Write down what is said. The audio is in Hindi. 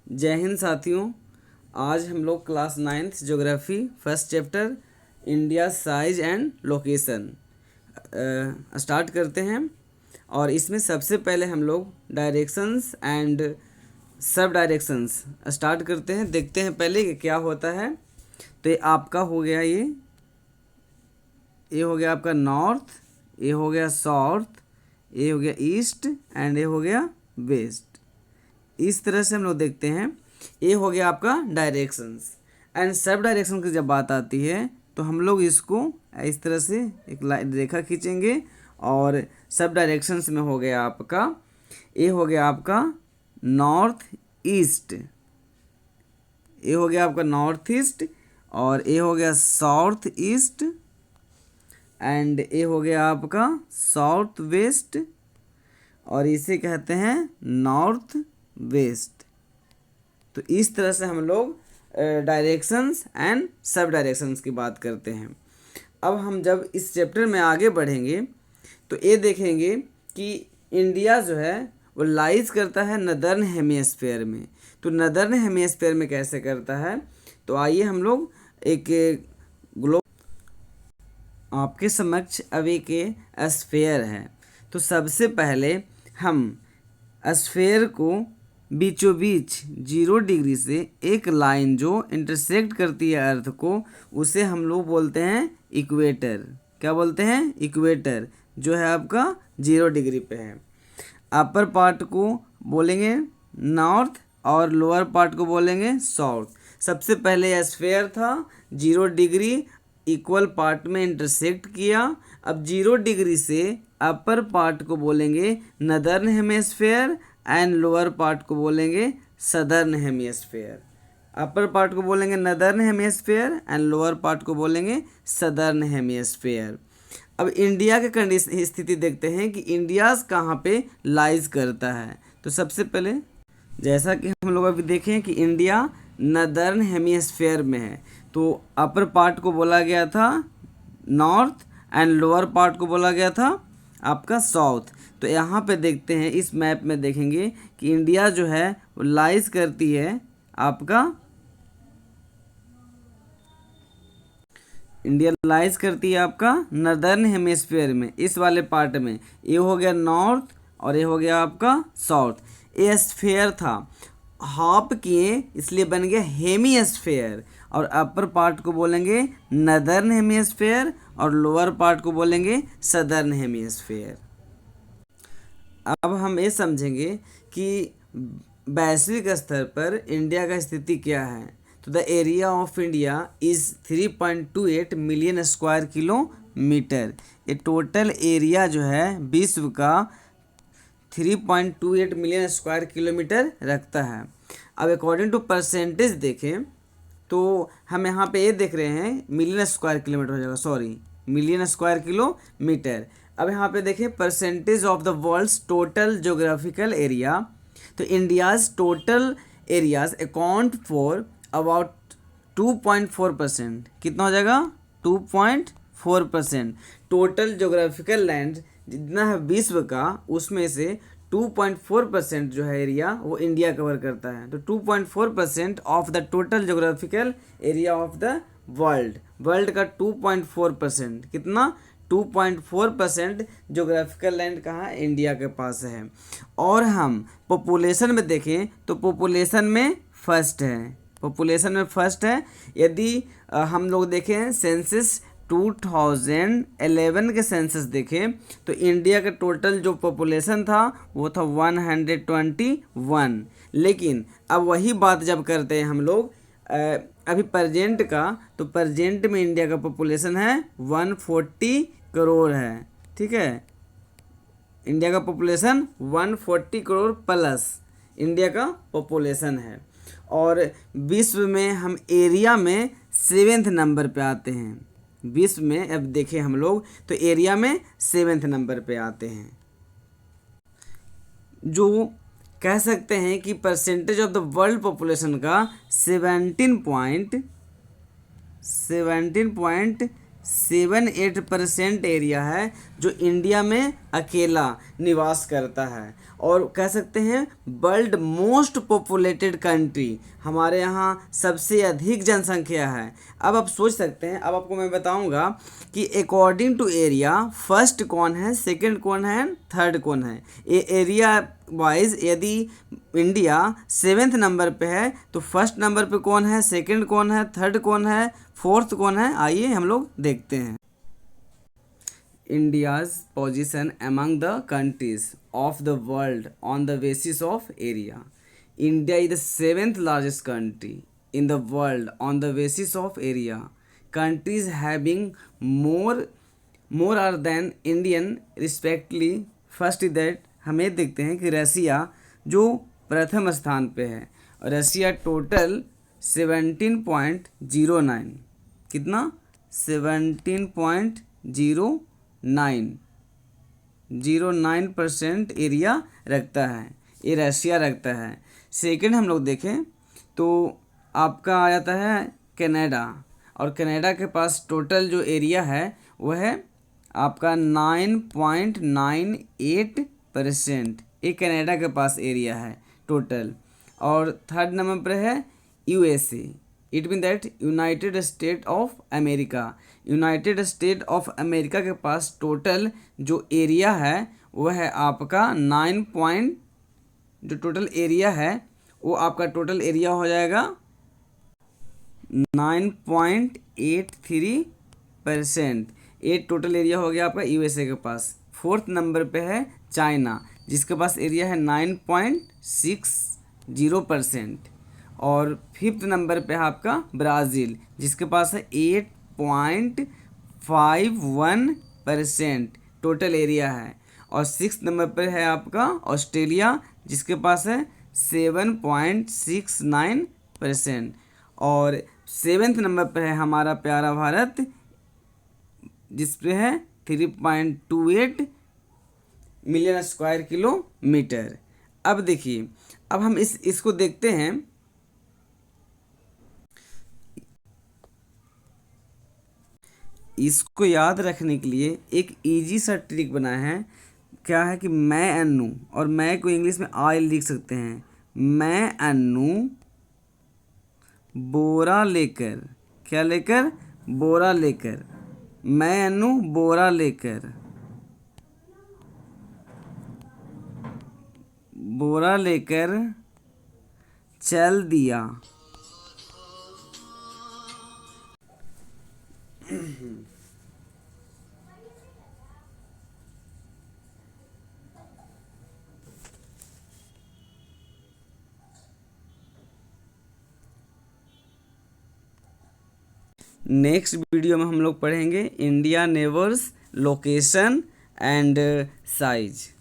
जय हिंद साथियों। आज हम लोग class 9th geography first chapter India size and location start करते हैं। और इसमें सबसे पहले हम लोग डायरेक्शंस एंड सब डायरेक्शंस स्टार्ट करते हैं। देखते हैं पहले कि क्या होता है। तो ये आपका हो गया, ये हो गया आपका नॉर्थ, ये हो गया साउथ, ये हो गया ईस्ट एंड ये हो गया वेस्ट। इस तरह से हम लोग देखते हैं। ये हो गया आपका डायरेक्शंस एंड सब डायरेक्शन की जब बात आती है तो हम लोग इसको इस तरह से एक रेखा खींचेंगे और सब डायरेक्शंस में हो गया आपका, ये हो गया आपका नॉर्थ ईस्ट, ये हो गया आपका नॉर्थ ईस्ट, और ये हो गया साउथ ईस्ट एंड ये हो गया आपका साउथ वेस्ट, और इसे कहते हैं नॉर्थ वेस्ट। तो इस तरह से हम लोग डायरेक्शंस एंड सब डायरेक्शंस की बात करते हैं। अब हम जब इस चैप्टर में आगे बढ़ेंगे तो ये देखेंगे कि इंडिया जो है वो लाइज करता है नदर्न हेमिस्फीयर में। तो नदर्न हेमिस्फीयर में कैसे करता है, तो आइए हम लोग एक ग्लोब आपके समक्ष अब एक स्फीयर है। तो सबसे पहले हम स्फीयर को बीचों बीच 0 डिग्री से एक लाइन जो इंटरसेक्ट करती है अर्थ को, उसे हम लोग बोलते हैं इक्वेटर। क्या बोलते हैं? इक्वेटर, जो है आपका 0 डिग्री पे है। अपर पार्ट को बोलेंगे नॉर्थ और लोअर पार्ट को बोलेंगे साउथ। सबसे पहले स्फीयर था, 0 डिग्री इक्वल पार्ट में इंटरसेक्ट किया। अब 0 डिग्री से अपर पार्ट को बोलेंगे northern hemisphere and lower part को बोलेंगे सदर्न हेमिस्फीयर। अपर पार्ट को बोलेंगे northern hemisphere and lower part को बोलेंगे सदर्न हेमिस्फीयर। अब इंडिया के कंडीशन स्थिति देखते हैं कि इंडिया कहाँ पे लाइज करता है। तो सबसे पहले जैसा कि हम लोग अभी देखें कि इंडिया नदर्न हेमिस्फीयर में है, तो अपर पार्ट को बोला गया था नॉर्थ एंड लोअर पार्ट को बोला गया था आपका साउथ। तो यहाँ पे देखते हैं, इस मैप में देखेंगे कि इंडिया जो है वो लाइज करती है आपका, इंडिया लाइज करती है आपका नदर्न हेमिस्फीयर में, इस वाले पार्ट में। ये हो गया नॉर्थ और ये हो गया आपका साउथ। ये स्फीयर था, हाफ किए इसलिए बन गया हेमिस्फीयर, और अपर पार्ट को बोलेंगे नदर्न हेमिस्फीयर और लोअर पार्ट को बोलेंगे सदर्न हेमिस्फीयर। अब हम ये समझेंगे कि वैश्विक स्तर पर इंडिया का स्थिति क्या है। तो the area of India is 3.28 million square kilometre. ये टोटल एरिया जो है विश्व का 3.28 मिलियन स्क्वायर किलोमीटर रखता है। अब अकॉर्डिंग टू परसेंटेज देखें तो हम यहाँ पे ये देख रहे हैं मिलियन स्क्वायर किलोमीटर हो जाएगा, सॉरी मिलियन स्क्वायर किलोमीटर। अब यहाँ पे देखें percentage of the world's total geographical area. तो India's total areas account for about 2.4%। कितना हो जाएगा? 2.4%। टोटल ज्योग्राफिकल लैंड जितना है विश्व का, उसमें से 2.4% जो है एरिया वो इंडिया कवर करता है। तो 2.4% of the total geographical area of the world का 2.4%, कितना? 2.4% ज्योग्राफिकल लैंड कहाँ? इंडिया के पास है। और हम पॉपुलेशन में देखें तो पॉपुलेशन में फर्स्ट है, पॉपुलेशन में फर्स्ट है। यदि हम लोग देखें सेंसस 2011 के सेंसस देखें तो इंडिया का टोटल जो पॉपुलेशन था वो था 121। लेकिन अब वही बात जब करते हैं हम लोग अभी प्रेजेंट का, तो प्रेजेंट में इंडिया का पॉपुलेशन है 140 करोड़ है। ठीक है, इंडिया का पॉपुलेशन 140 करोड़ प्लस इंडिया का पॉपुलेशन है। और विश्व में हम एरिया में 7वें नंबर पे आते हैं। विश्व में अब देखें हम लोग तो एरिया में 7वें नंबर पे आते हैं, जो कह सकते हैं कि percentage of the world population का 17.78% एरिया है जो इंडिया में अकेला निवास करता है। और कह सकते हैं वर्ल्ड मोस्ट पॉपुलेटेड कंट्री, हमारे यहाँ सबसे अधिक जनसंख्या है। अब आप सोच सकते हैं, अब आपको मैं बताऊंगा कि अकॉर्डिंग टू एरिया फर्स्ट कौन है, सेकंड कौन है, थर्ड कौन है। ये एरिया वाइज यदि इंडिया 7वें नंबर पे है तो फर्स्ट नंबर पे कौन है, सेकंड कौन है, थर्ड कौन है, फोर्थ कौन है, आइए हम लोग देखते हैं। India's position among the countries of the world on the basis of area. India is the 7th largest country in the world on the basis of area. Countries having more are than Indian respectively. First is that हमें देखते हैं कि रसिया जो प्रथम स्थान पे है, रसिया टोटल 17.09, कितना 17.09% एरिया रखता है, ये रशिया रखता है। सेकंड हम लोग देखें तो आपका आ जाता है कनाडा, और कनाडा के पास टोटल जो एरिया है वह है आपका 9.98%, ये कनाडा के पास एरिया है टोटल। और थर्ड नंबर पर है USA, it mean that United state of America. United state of America के पास टोटल जो एरिया है वह है आपका जो टोटल एरिया है वो आपका टोटल एरिया हो जाएगा 9.83%। ये टोटल एरिया हो गया आपका यूएसए के पास। फोर्थ नंबर पे है चाइना, जिसके पास एरिया है 9.60%। और फिफ्थ नंबर पे है आपका ब्राज़ील, जिसके पास है 8.51% टोटल एरिया है। और सिक्स नंबर पर है आपका ऑस्ट्रेलिया, जिसके पास है 7.69%। और सेवेंथ नंबर पर है हमारा प्यारा भारत, जिस पे है 3.28 मिलियन स्क्वायर किलोमीटर। अब देखिए, अब हम इसको देखते हैं। इसको याद रखने के लिए एक इजी सा ट्रिक बनाया है। क्या है कि मैं अन्नू, और मैं को इंग्लिश में आई लिख सकते हैं। मैं अन्नू बोरा लेकर, क्या लेकर, बोरा लेकर, मैं अन्नू बोरा लेकर, बोरा लेकर चल दिया। नेक्स्ट वीडियो में हम लोग पढ़ेंगे इंडिया नेवर्स लोकेशन एंड साइज।